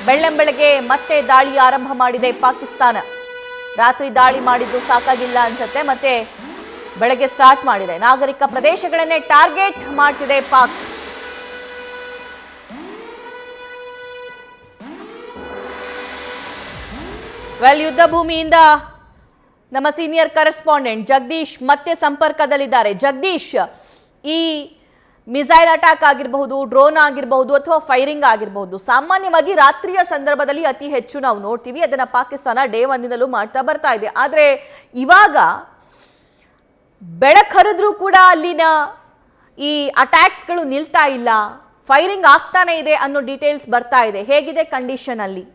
ಬೆಳ್ಳಂಬೆಳಗ್ಗೆ ಮತ್ತೆ ದಾಳಿ ಆರಂಭ ಮಾಡಿದೆ ಪಾಕಿಸ್ತಾನ. ರಾತ್ರಿ ದಾಳಿ ಮಾಡಿದ್ದು ಸಾಕಾಗಿಲ್ಲ ಅನ್ಸುತ್ತೆ, ಮತ್ತೆ ಬೆಳಗ್ಗೆ ಸ್ಟಾರ್ಟ್ ಮಾಡಿದೆ. ನಾಗರಿಕ ಪ್ರದೇಶಗಳನ್ನೇ ಟಾರ್ಗೆಟ್ ಮಾಡ್ತಿದೆ ಪಾಕ್. ಯುದ್ಧ ಭೂಮಿಯಿಂದ ನಮ್ಮ ಸೀನಿಯರ್ ಕರೆಸ್ಪಾಂಡೆಂಟ್ ಜಗದೀಶ್ ಮತ್ತೆ ಸಂಪರ್ಕದಲ್ಲಿದ್ದಾರೆ. ಜಗದೀಶ್, ಈ ಮಿಸೈಲ್ ಅಟ್ಯಾಕ್ ಆಗಿರಬಹುದು, ಡ್ರೋನ್ ಆಗಿರಬಹುದು ಅಥವಾ ಫೈರಿಂಗ್ ಆಗಿರಬಹುದು, ಸಾಮಾನ್ಯವಾಗಿ ರಾತ್ರಿಯ ಸಂದರ್ಭದಲ್ಲಿ ಅತಿ ಹೆಚ್ಚು ನಾವು ನೋಡ್ತೀವಿ. ಅದನ್ನ ಪಾಕಿಸ್ತಾನ ಡೇ ಒನ್ನಿಂದಲೂ ಮಾಡ್ತಾ ಬರ್ತಾ ಇದೆ. ಆದರೆ ಇವಾಗ ಬೆಳಕರಿದ್ರೂ ಕೂಡ ಅಲ್ಲಿನ ಈ ಅಟ್ಯಾಕ್ಸ್ಗಳು ನಿಲ್ತಾ ಇಲ್ಲ, ಫೈರಿಂಗ್ ಆಗ್ತಾನೆ ಇದೆ ಅನ್ನೋ ಡೀಟೇಲ್ಸ್ ಬರ್ತಾ ಇದೆ. ಹೇಗಿದೆ ಕಂಡೀಷನ್ ಅಲ್ಲಿ?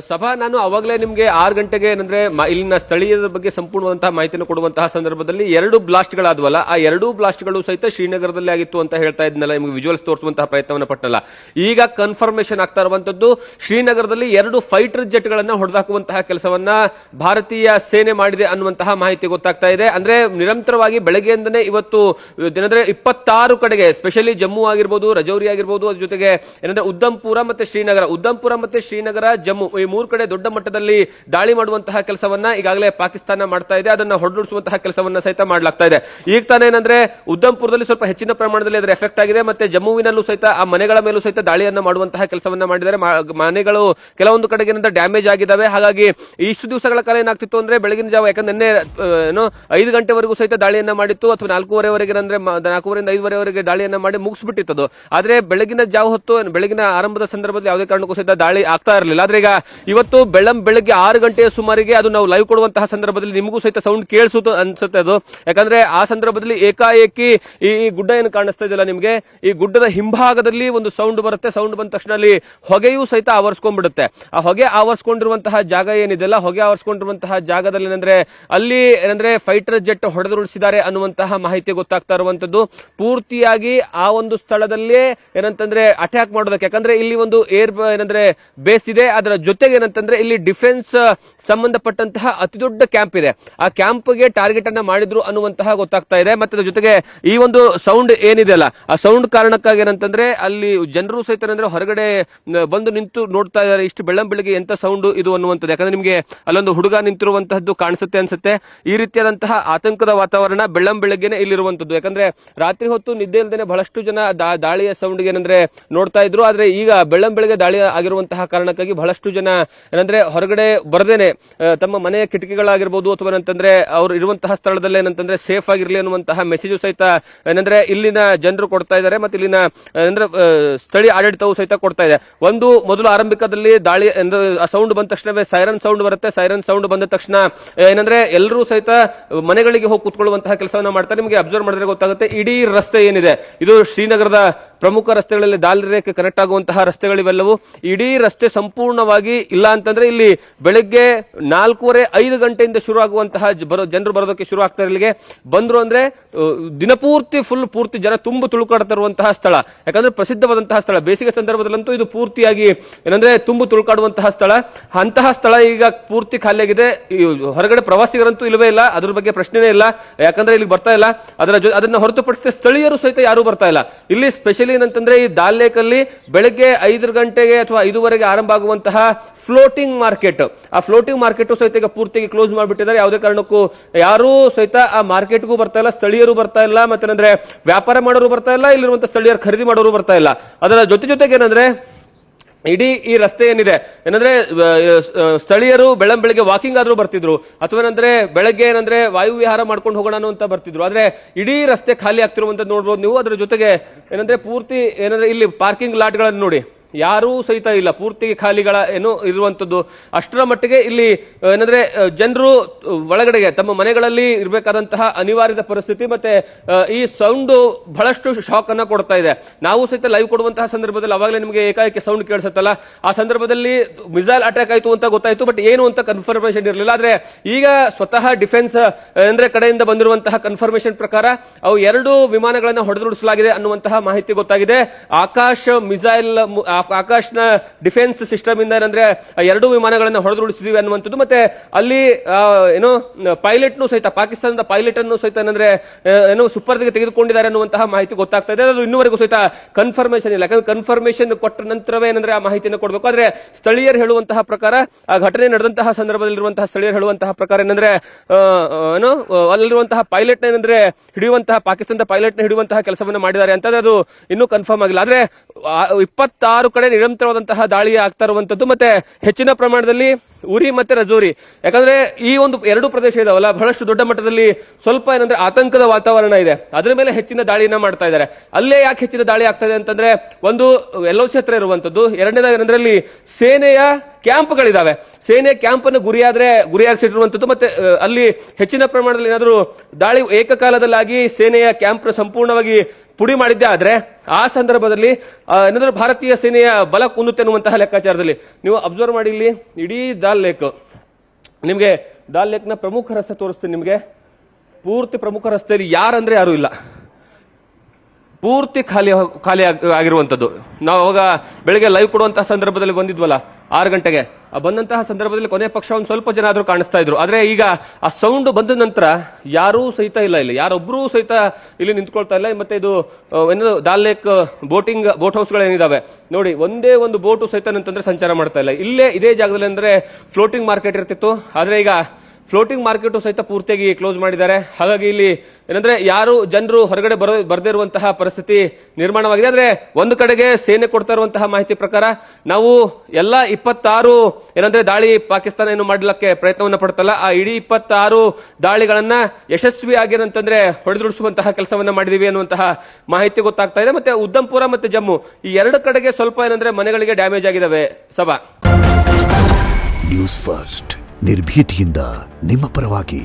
ಸಭಾ, ನಾನು ಅವಾಗಲೇ ನಿಮಗೆ 6 ಗಂಟೆಗೆ ಏನಂದ್ರೆ ಇಲ್ಲಿನ ಸ್ಥಳೀಯರ ಬಗ್ಗೆ ಸಂಪೂರ್ಣವಂತಹ ಮಾಹಿತಿಯನ್ನು ಕೊಡುವಂತಹ ಸಂದರ್ಭದಲ್ಲಿ 2 ಬ್ಲಾಸ್ಟ್ಗಳಾದ್ವಲ್ಲ, ಆ 2 ಬ್ಲಾಸ್ಟ್ಗಳು ಸಹಿತ ಶ್ರೀನಗರದಲ್ಲಿ ಆಗಿತ್ತು ಅಂತ ಹೇಳ್ತಾ ಇದ್ನಲ್ಲ, ನಿಮಗೆ ವಿಜುವಲ್ಸ್ ತೋರಿಸುವಂತಹ ಪ್ರಯತ್ನವನ್ನು ಪಟ್ಟನಲ್ಲ. ಈಗ ಕನ್ಫರ್ಮೇಶನ್ ಆಗ್ತಾ ಇರುವಂತದ್ದು ಶ್ರೀನಗರದಲ್ಲಿ 2 ಫೈಟರ್ ಜೆಟ್ಗಳನ್ನ ಹೊಡೆದಾಕುವಂತಹ ಕೆಲಸವನ್ನ ಭಾರತೀಯ ಸೇನೆ ಮಾಡಿದೆ ಅನ್ನುವಂತಹ ಮಾಹಿತಿ ಗೊತ್ತಾಗ್ತಾ ಇದೆ. ಅಂದ್ರೆ ನಿರಂತರವಾಗಿ ಬೆಳಗ್ಗೆಯಿಂದನೇ ಇವತ್ತು ಏನಂದ್ರೆ 26 ಕಡೆಗೆ, ಸ್ಪೆಷಲಿ ಜಮ್ಮು ಆಗಿರ್ಬೋದು, ರಜೌರಿ ಆಗಿರ್ಬೋದು, ಅದ್ರ ಜೊತೆಗೆ ಏನಂದ್ರೆ ಉಧಂಪುರ ಮತ್ತೆ ಶ್ರೀನಗರ, ಜಮ್ಮು, ಈ 3 ಕಡೆ ದೊಡ್ಡ ಮಟ್ಟದಲ್ಲಿ ದಾಳಿ ಮಾಡುವಂತಹ ಕೆಲಸವನ್ನ ಈಗಾಗಲೇ ಪಾಕಿಸ್ತಾನ ಮಾಡ್ತಾ ಇದೆ. ಅದನ್ನ ಹೊಡೆದುಡಿಸುವಂತಹ ಕೆಲಸವನ್ನ ಸಹಿತ ಮಾಡಲಾಗ್ತಾ ಇದೆ. ಈಗ ತಾನೇ ಏನಂದ್ರೆ ಉಧಂಪುರದಲ್ಲಿ ಸ್ವಲ್ಪ ಹೆಚ್ಚಿನ ಪ್ರಮಾಣದಲ್ಲಿ ಅದರ ಎಫೆಕ್ಟ್ ಆಗಿದೆ. ಮತ್ತೆ ಜಮ್ಮುವಿನಲ್ಲೂ ಸಹಿತ ಆ ಮನೆಗಳ ಮೇಲೂ ಸಹಿತ ದಾಳಿಯನ್ನ ಮಾಡುವಂತಹ ಕೆಲಸವನ್ನ ಮಾಡಿದ್ದಾರೆ. ಮನೆಗಳು ಕೆಲವೊಂದು ಕಡೆಗೆ ಡ್ಯಾಮೇಜ್ ಆಗಿದ್ದಾವೆ. ಹಾಗಾಗಿ ಇಷ್ಟು ದಿವಸಗಳ ಕಾಲ ಏನಾಗ್ತಿತ್ತು ಅಂದ್ರೆ ಬೆಳಗಿನ ಜಾವ, ಯಾಕಂದ್ರೆ ನಿನ್ನೆ 5 ಗಂಟೆವರೆಗೂ ಸಹಿತ ದಾಳಿಯನ್ನ ಮಾಡಿತ್ತು, ಅಥವಾ 4:15 ಅಂದ್ರೆ 4ರಿಂದ 5:30 ದಾಳಿಯನ್ನ ಮಾಡಿ ಮುಗಿಸ್ಬಿಟ್ಟಿತ್ತು. ಆದ್ರೆ ಬೆಳಗಿನ ಜಾವ ಹೊತ್ತು, ಬೆಳಗಿನ ಆರಂಭದ ಸಂದರ್ಭದಲ್ಲಿ ಯಾವುದೇ ಕಾರಣಕ್ಕೂ ಸಹಿತ ದಾಳಿ ಆಗ್ತಾ ಇರಲಿಲ್ಲ. ಆದ್ರೆ ಈಗ ಇವತ್ತು ಬೆಳಗ್ಗೆ 6 ಗಂಟೆಯ ಸುಮಾರಿಗೆ ಅದು ನಾವು ಲೈವ್ ಕೊಡುವಂತಹ ಸಂದರ್ಭದಲ್ಲಿ ನಿಮಗೂ ಸಹಿತ ಸೌಂಡ್ ಕೇಳಿಸುತ್ತೆ ಅನ್ಸುತ್ತೆ ಅದು. ಯಾಕಂದ್ರೆ ಆ ಸಂದರ್ಭದಲ್ಲಿ ಏಕಾಏಕಿ ಈ ಗುಡ್ಡ ಏನು ಕಾಣಿಸ್ತಾ ಇದೆಯಲ್ಲ ನಿಮ್ಗೆ, ಈ ಗುಡ್ಡದ ಹಿಂಭಾಗದಲ್ಲಿ ಒಂದು ಸೌಂಡ್ ಬರುತ್ತೆ. ಸೌಂಡ್ ಬಂದ ತಕ್ಷಣ ಅಲ್ಲಿ ಹೊಗೆಯೂ ಸಹಿತ ಆವರಿಸ್ಕೊಂಡ್ಬಿಡುತ್ತೆ. ಆ ಹೊಗೆ ಆವರಿಸ್ಕೊಂಡಿರುವಂತಹ ಜಾಗ ಏನಿದೆಯಲ್ಲ, ಹೊಗೆ ಆವರಿಸ್ಕೊಂಡಿರುವಂತಹ ಜಾಗದಲ್ಲಿ ಅಲ್ಲಿ ಫೈಟರ್ ಜೆಟ್ ಹೊಡೆದುರುಳಿಸಿದ್ದಾರೆ ಅನ್ನುವಂತಹ ಮಾಹಿತಿ ಗೊತ್ತಾಗ್ತಾ ಇರುವಂತದ್ದು. ಪೂರ್ತಿಯಾಗಿ ಆ ಒಂದು ಸ್ಥಳದಲ್ಲಿ ಏನಂತಂದ್ರೆ ಅಟ್ಯಾಕ್ ಮಾಡೋದಕ್ಕೆ, ಯಾಕಂದ್ರೆ ಇಲ್ಲಿ ಒಂದು ಏರ್ ಬೇಸ್ ಇದೆ, ಅದರ ಜೊತೆಗೆ ಏನಂತಂದ್ರೆ ಇಲ್ಲಿ ಡಿಫೆನ್ಸ್ ಸಂಬಂಧಪಟ್ಟಂತಹ ಅತಿ ದೊಡ್ಡ ಕ್ಯಾಂಪ್ ಇದೆ. ಆ ಕ್ಯಾಂಪ್ಗೆ ಟಾರ್ಗೆಟ್ ಅನ್ನ ಮಾಡಿದ್ರು ಅನ್ನುವಂತಹ ಗೊತ್ತಾಗ್ತಾ ಇದೆ. ಮತ್ತೆ ಅದ್ರ ಜೊತೆಗೆ ಈ ಒಂದು ಸೌಂಡ್ ಏನಿದೆಯಲ್ಲ, ಆ ಸೌಂಡ್ ಕಾರಣಕ್ಕಾಗಿ ಏನಂತಂದ್ರೆ ಅಲ್ಲಿ ಜನರು ಸಹಿತ ಹೊರಗಡೆ ಬಂದು ನಿಂತು ನೋಡ್ತಾ ಇದ್ದಾರೆ, ಇಷ್ಟು ಬೆಳ್ಳಂಬೆಳಗ್ಗೆ ಎಂತ ಸೌಂಡ್ ಇದು ಅನ್ನುವಂಥದ್ದು. ಯಾಕಂದ್ರೆ ನಿಮಗೆ ಅಲ್ಲೊಂದು ಹುಡುಗ ನಿಂತಿರುವಂತಹದ್ದು ಕಾಣಿಸುತ್ತೆ ಅನ್ಸುತ್ತೆ. ಈ ರೀತಿಯಾದಂತಹ ಆತಂಕದ ವಾತಾವರಣ ಬೆಳ್ಳಂಬೆಳಗ್ಗೆನೆ ಇಲ್ಲಿರುವಂತದ್ದು. ಯಾಕಂದ್ರೆ ರಾತ್ರಿ ಹೊತ್ತು ನಿದ್ದೆ ಇಲ್ಲದೇನೆ ಬಹಳಷ್ಟು ಜನ ದಾಳಿಯ ಸೌಂಡ್ಗೆ ನೋಡ್ತಾ ಇದ್ರು. ಆದ್ರೆ ಈಗ ಬೆಳ್ಳಂಬೆಳಗ್ಗೆ ದಾಳಿ ಆಗಿರುವಂತಹ ಕಾರಣಕ್ಕಾಗಿ ಬಹಳಷ್ಟು ಜನ ಹೊರಗಡೆ ಬರದೇನೆ ತಮ್ಮ ಮನೆಯ ಕಿಟಕಿಗಳಾಗಿರ್ಬೋದು, ಅಥವಾ ಅವ್ರು ಇರುವಂತಹ ಸ್ಥಳದಲ್ಲೇ ಸೇಫ್ ಆಗಿರ್ಲಿ ಅನ್ನುವಂತಹ ಮೆಸೇಜ್ ಸಹಿತ ಇಲ್ಲಿನ ಜನರು ಕೊಡ್ತಾ ಇದ್ದಾರೆ. ಮತ್ತೆ ಇಲ್ಲಿನ ಸ್ಥಳೀಯ ಆಡಳಿತವು ಸಹಿತ ಕೊಡ್ತಾ ಇದೆ. ಒಂದು ಮೊದಲು ಆರಂಭಿಕದಲ್ಲಿ ದಾಳಿ ಸೌಂಡ್ ಬಂದ ತಕ್ಷಣವೇ ಸೈರನ್ ಸೌಂಡ್ ಬರುತ್ತೆ. ಸೈರನ್ ಸೌಂಡ್ ಬಂದ ತಕ್ಷಣ ಎಲ್ಲರೂ ಸಹಿತ ಮನೆಗಳಿಗೆ ಹೋಗಿ ಕೂತ್ಕೊಳ್ಳುವಂತಹ ಕೆಲಸವನ್ನ ಮಾಡ್ತಾರೆ. ನಿಮಗೆ ಅಬ್ಸರ್ವ್ ಮಾಡಿದ್ರೆ ಗೊತ್ತಾಗುತ್ತೆ, ಇಡೀ ರಸ್ತೆ ಏನಿದೆ ಇದು ಶ್ರೀನಗರದ ಪ್ರಮುಖ ರಸ್ತೆಗಳಲ್ಲಿ ದಾಳಿ ರೇಖೆ ಕನೆಕ್ಟ್ ಆಗುವಂತಹ ರಸ್ತೆಗಳಿವೆಲ್ಲವೂ, ಇಡೀ ರಸ್ತೆ ಸಂಪೂರ್ಣವಾಗಿ ಇಲ್ಲ ಅಂತಂದ್ರೆ ಇಲ್ಲಿ ಬೆಳಗ್ಗೆ 4:30-5 ಗಂಟೆಯಿಂದ ಶುರು ಆಗುವಂತಹ ಜನರು ಬರೋದಕ್ಕೆ ಶುರು ಆಗ್ತಾರೆ. ಇಲ್ಲಿಗೆ ಬಂದ್ರು ಅಂದ್ರೆ ದಿನಪೂರ್ತಿ ಪೂರ್ತಿ ಜನ ತುಂಬು ತುಳುಕಾಡ್ತಾ ಇರುವಂತಹ ಸ್ಥಳ. ಯಾಕಂದ್ರೆ ಪ್ರಸಿದ್ಧವಾದಂತಹ ಸ್ಥಳ. ಬೇಸಿಗೆ ಸಂದರ್ಭದಲ್ಲಂತೂ ಇದು ಪೂರ್ತಿಯಾಗಿ ತುಂಬು ತುಳುಕಾಡುವಂತಹ ಸ್ಥಳ. ಅಂತಹ ಸ್ಥಳ ಈಗ ಪೂರ್ತಿ ಖಾಲಿಯಾಗಿದೆ. ಹೊರಗಡೆ ಪ್ರವಾಸಿಗರಂತೂ ಇಲ್ಲವೇ ಇಲ್ಲ, ಅದ್ರ ಬಗ್ಗೆ ಪ್ರಶ್ನೆನೇ ಇಲ್ಲ. ಯಾಕಂದ್ರೆ ಇಲ್ಲಿ ಬರ್ತಾ ಇಲ್ಲ. ಅದನ್ನ ಹೊರತುಪಡಿಸಿದ ಸ್ಥಳೀಯರು ಸಹಿತ ಯಾರು ಬರ್ತಾ ಇಲ್ಲ. ಇಲ್ಲಿ ಸ್ಪೆಷಲಿ ಏನಂತಂದ್ರೆ ಈ ದಾಲ್ ಲೇಕ್ ಅಲ್ಲಿ ಬೆಳಗ್ಗೆ 5 ಗಂಟೆಗೆ ಅಥವಾ 5:15 ಆರಂಭ ಆಗುವಂತಹ ಫ್ಲೋಟಿಂಗ್ ಮಾರ್ಕೆಟ್, ಆ ಫ್ಲೋಟಿಂಗ್ ಮಾರ್ಕೆಟ್ ಸಹಿತ ಈಗ ಪೂರ್ತಿಯಾಗಿ ಕ್ಲೋಸ್ ಮಾಡಿಬಿಟ್ಟಿದ್ದಾರೆ. ಯಾವುದೇ ಕಾರಣಕ್ಕೂ ಯಾರೂ ಸಹಿತ ಆ ಮಾರ್ಕೆಟ್ಗೂ ಬರ್ತಾ ಇಲ್ಲ, ಸ್ಥಳೀಯರು ಬರ್ತಾ ಇಲ್ಲ, ಮತ್ತೆ ವ್ಯಾಪಾರ ಮಾಡೋರು ಬರ್ತಾ ಇಲ್ಲ, ಇಲ್ಲಿರುವಂತಹ ಸ್ಥಳೀಯರು ಖರೀದಿ ಮಾಡೋರು ಬರ್ತಾ ಇಲ್ಲ. ಅದರ ಜೊತೆಗೆ ಇಡೀ ಈ ರಸ್ತೆ ಏನಿದೆ ಸ್ಥಳೀಯರು ಬೆಳ್ಳಂಬೆಳಗ್ಗೆ ವಾಕಿಂಗ್ ಆದ್ರೂ ಬರ್ತಿದ್ರು, ಅಥವಾ ಬೆಳಗ್ಗೆ ವಾಯು ವಿಹಾರ ಮಾಡ್ಕೊಂಡು ಹೋಗೋಣ ಅಂತ ಬರ್ತಿದ್ರು. ಆದ್ರೆ ಇಡೀ ರಸ್ತೆ ಖಾಲಿ ಆಗ್ತಿರುವಂತದ್ದು ನೋಡ್ಬೋದು ನೀವು. ಅದ್ರ ಜೊತೆಗೆ ಪೂರ್ತಿ ಇಲ್ಲಿ ಪಾರ್ಕಿಂಗ್ ಲಾಟ್ಗಳನ್ನು ನೋಡಿ, ಯಾರೂ ಸಹಿತ ಇಲ್ಲ, ಪೂರ್ತಿ ಖಾಲಿಗಳ ಇರುವಂತದ್ದು. ಅಷ್ಟರ ಮಟ್ಟಿಗೆ ಇಲ್ಲಿ ಜನರು ಒಳಗಡೆಗೆ ತಮ್ಮ ಮನೆಗಳಲ್ಲಿ ಇರಬೇಕಾದಂತಹ ಅನಿವಾರ್ಯದ ಪರಿಸ್ಥಿತಿ. ಮತ್ತೆ ಈ ಸೌಂಡ್ ಬಹಳಷ್ಟು ಶಾಕ್ ಅನ್ನ ಕೊಡ್ತಾ ಇದೆ. ನಾವು ಸಹಿತ ಲೈವ್ ಕೊಡುವಂತಹ ಸಂದರ್ಭದಲ್ಲಿ ಅವಾಗಲೇ ನಿಮಗೆ ಏಕಾಏಕಿ ಸೌಂಡ್ ಕೇಳಿಸುತ್ತಲ್ಲ, ಆ ಸಂದರ್ಭದಲ್ಲಿ ಮಿಸೈಲ್ ಅಟ್ಯಾಕ್ ಆಯ್ತು ಅಂತ ಗೊತ್ತಾಯ್ತು, ಬಟ್ ಏನು ಅಂತ ಕನ್ಫರ್ಮೇಶನ್ ಇರಲಿಲ್ಲ. ಆದ್ರೆ ಈಗ ಸ್ವತಃ ಡಿಫೆನ್ಸ್ ಕಡೆಯಿಂದ ಬಂದಿರುವಂತಹ ಕನ್ಫರ್ಮೇಶನ್ ಪ್ರಕಾರ ಅವು 2 ವಿಮಾನಗಳನ್ನು ಹೊಡೆದುರುಳಿಸಲಾಗಿದೆ ಅನ್ನುವಂತಹ ಮಾಹಿತಿ ಗೊತ್ತಾಗಿದೆ. ಆಕಾಶ್ ಮಿಸೈಲ್, ಆ ಆಕಾಶ್ನ ಡಿಫೆನ್ಸ್ ಸಿಸ್ಟಮ್ ಇಂದ ಏನಂದ್ರೆ ಎರಡು ವಿಮಾನಗಳನ್ನ ಹೊಡೆದುರುಳಿಸಿದೀವಿ ಅನ್ನುವಂಥದ್ದು. ಮತ್ತೆ ಅಲ್ಲಿ ಏನೋ ಪೈಲಟ್ನು ಸಹಿತ ಪಾಕಿಸ್ತಾನದ ಪೈಲಟ್ ಅನ್ನು ಸಹಿತ ಏನಂದ್ರೆ ಏನೋ ಸುಪರ್ದಿಗೆ ತೆಗೆದುಕೊಂಡಿದ್ದಾರೆ ಅನ್ನುವಂತಹ ಮಾಹಿತಿ ಗೊತ್ತಾಗ್ತಾ ಇದೆ. ಅದು ಇನ್ನೂವರೆಗೂ ಸಹಿತ ಕನ್ಫರ್ಮೇಶನ್ ಇಲ್ಲ. ಯಾಕಂದ್ರೆ ಕನ್ಫರ್ಮೇಶನ್ ಕೊಟ್ಟ ನಂತರವೇ ಏನಂದ್ರೆ ಆ ಮಾಹಿತಿಯನ್ನು ಕೊಡಬೇಕು. ಆದ್ರೆ ಸ್ಥಳೀಯರು ಹೇಳುವಂತಹ ಪ್ರಕಾರ ಆ ಘಟನೆ ನಡೆದಂತಹ ಸಂದರ್ಭದಲ್ಲಿರುವಂತಹ ಸ್ಥಳೀಯರು ಹೇಳುವಂತಹ ಪ್ರಕಾರ ಏನಂದ್ರೆ ಏನೋ ಅಲ್ಲಿರುವಂತಹ ಪೈಲಟ್ ಏನಂದ್ರೆ ಹಿಡಿಯುವಂತಹ ಪಾಕಿಸ್ತಾನದ ಪೈಲಟ್ ನ ಹಿಡಿಯುವಂತಹ ಕೆಲಸವನ್ನ ಮಾಡಿದ್ದಾರೆ ಅಂತ ಅದು ಇನ್ನೂ ಕನ್ಫರ್ಮ್ ಆಗಿಲ್ಲ. ಆದ್ರೆ 26 ಕಡೆ ನಿರಂತರವಾದಂತಹ ದಾಳಿ ಆಗ್ತಾ ಇರುವಂತದ್ದು, ಮತ್ತೆ ಹೆಚ್ಚಿನ ಪ್ರಮಾಣದಲ್ಲಿ ಉರಿ ಮತ್ತೆ ರಜೌರಿ. ಯಾಕಂದ್ರೆ ಈ ಒಂದು ಎರಡು ಪ್ರದೇಶ ಇದಾವಲ್ಲ, ಬಹಳಷ್ಟು ದೊಡ್ಡ ಮಟ್ಟದಲ್ಲಿ ಸ್ವಲ್ಪ ಏನಂದ್ರೆ ಆತಂಕದ ವಾತಾವರಣ ಇದೆ. ಅದರ ಮೇಲೆ ಹೆಚ್ಚಿನ ದಾಳಿಯನ್ನ ಮಾಡ್ತಾ ಇದ್ದಾರೆ. ಅಲ್ಲೇ ಯಾಕೆ ಹೆಚ್ಚಿನ ದಾಳಿ ಆಗ್ತಾ ಇದೆ ಅಂತಂದ್ರೆ, ಒಂದು LOC ಹತ್ರ ಇರುವಂತದ್ದು, ಎರಡನೇದಾಗಿ ಏನಂದ್ರೆ ಅಲ್ಲಿ ಸೇನೆಯ ಕ್ಯಾಂಪ್ಗಳಿದಾವೆ. ಸೇನೆ ಕ್ಯಾಂಪ್ ಅನ್ನು ಗುರಿಯಾಗಿಸಿರುವಂತದ್ದು, ಮತ್ತೆ ಅಲ್ಲಿ ಹೆಚ್ಚಿನ ಪ್ರಮಾಣದಲ್ಲಿ ಏನಾದರೂ ದಾಳಿ ಏಕಕಾಲದಲ್ಲಾಗಿ ಸೇನೆಯ ಕ್ಯಾಂಪ್ ಸಂಪೂರ್ಣವಾಗಿ ಪುಡಿ ಮಾಡಿದ್ದೆ ಆದ್ರೆ ಆ ಸಂದರ್ಭದಲ್ಲಿ ಏನಾದ್ರೂ ಭಾರತೀಯ ಸೇನೆಯ ಬಲ ಕುಂದುತ್ತೆ ಅನ್ನುವಂತಹ ಲೆಕ್ಕಾಚಾರದಲ್ಲಿ ನೀವು ಅಬ್ಸರ್ವ್ ಮಾಡಿ. ಇಲ್ಲಿ ಇಡೀ ದಾಲ್ ಲೇಕ್, ನಿಮ್ಗೆ ದಾಲ್ ಲೇಕ್ ನ ಪ್ರಮುಖ ರಸ್ತೆ ತೋರಿಸ್ತೀನಿ ನಿಮ್ಗೆ. ಪೂರ್ತಿ ಪ್ರಮುಖ ರಸ್ತೆಯಲ್ಲಿ ಯಾರಂದ್ರೆ ಯಾರು ಇಲ್ಲ, ಪೂರ್ತಿ ಖಾಲಿ ಆಗಿರುವಂತದ್ದು. ನಾವು ಅವಾಗ ಬೆಳಗ್ಗೆ ಲೈವ್ ಕೊಡುವಂತಹ ಸಂದರ್ಭದಲ್ಲಿ ಬಂದಿದ್ವಲ್ಲ 6 ಗಂಟೆಗೆ, ಬಂದಂತಹ ಸಂದರ್ಭದಲ್ಲಿ ಕೊನೆ ಪಕ್ಷ ಒಂದು ಸ್ವಲ್ಪ ಜನ ಆದ್ರೂ ಕಾಣಿಸ್ತಾ ಇದ್ರು. ಆದ್ರೆ ಈಗ ಆ ಸೌಂಡ್ ಬಂದ ನಂತರ ಯಾರೂ ಸಹಿತ ಇಲ್ಲ, ಇಲ್ಲಿ ಯಾರೊಬ್ರು ಸಹಿತ ಇಲ್ಲಿ ನಿಂತ್ಕೊಳ್ತಾ ಇಲ್ಲ. ಮತ್ತೆ ಇದು ಏನು ದಾಲ್ ಲೇಕ್ ಬೋಟ್ ಹೌಸ್ಗಳು ಏನಿದಾವೆ ನೋಡಿ, ಒಂದೇ ಒಂದು ಬೋಟು ಸಹಿತ ಅಂತಂದ್ರೆ ಸಂಚಾರ ಮಾಡ್ತಾ ಇಲ್ಲ. ಇಲ್ಲೇ ಇದೇ ಜಾಗದಲ್ಲಿ ಅಂದ್ರೆ ಫ್ಲೋಟಿಂಗ್ ಮಾರ್ಕೆಟ್ ಇರ್ತಿತ್ತು, ಆದ್ರೆ ಈಗ ಫ್ಲೋಟಿಂಗ್ ಮಾರ್ಕೆಟ್ ಸಹಿತ ಪೂರ್ತಿಯಾಗಿ ಕ್ಲೋಸ್ ಮಾಡಿದ್ದಾರೆ. ಹಾಗಾಗಿ ಇಲ್ಲಿ ಏನಂದ್ರೆ ಯಾರು ಜನರು ಹೊರಗಡೆ ಬರದೇ ಇರುವಂತಹ ಪರಿಸ್ಥಿತಿ ನಿರ್ಮಾಣವಾಗಿದೆ. ಆದ್ರೆ ಒಂದು ಕಡೆಗೆ ಸೇನೆ ಕೊಡ್ತಾ ಇರುವಂತಹ ಮಾಹಿತಿ ಪ್ರಕಾರ ನಾವು ಎಲ್ಲ 26 ಏನಂದ್ರೆ ದಾಳಿ ಪಾಕಿಸ್ತಾನ ಏನು ಮಾಡ್ಲಿಕ್ಕೆ ಪ್ರಯತ್ನವನ್ನ ಪಡ್ತಲ್ಲ, ಆ ಇಡೀ 26 ದಾಳಿಗಳನ್ನ ಯಶಸ್ವಿಯಾಗಿರಂತಂದ್ರೆ ಹೊಡೆದುಡಿಸುವಂತಹ ಕೆಲಸವನ್ನ ಮಾಡಿದೀವಿ ಅನ್ನುವಂತಹ ಮಾಹಿತಿ ಗೊತ್ತಾಗ್ತಾ ಇದೆ. ಮತ್ತೆ ಉಧಂಪುರ ಮತ್ತೆ ಜಮ್ಮು ಈ ಎರಡು ಕಡೆಗೆ ಸ್ವಲ್ಪ ಏನಂದ್ರೆ ಮನೆಗಳಿಗೆ ಡ್ಯಾಮೇಜ್ ಆಗಿದಾವೆ. ಸಭಾ ನ್ಯೂಸ್ ಫಸ್ಟ್ ನಿರ್ಭೀತಿಯಿಂದ ನಿಮ್ಮ ಪರವಾಗಿ.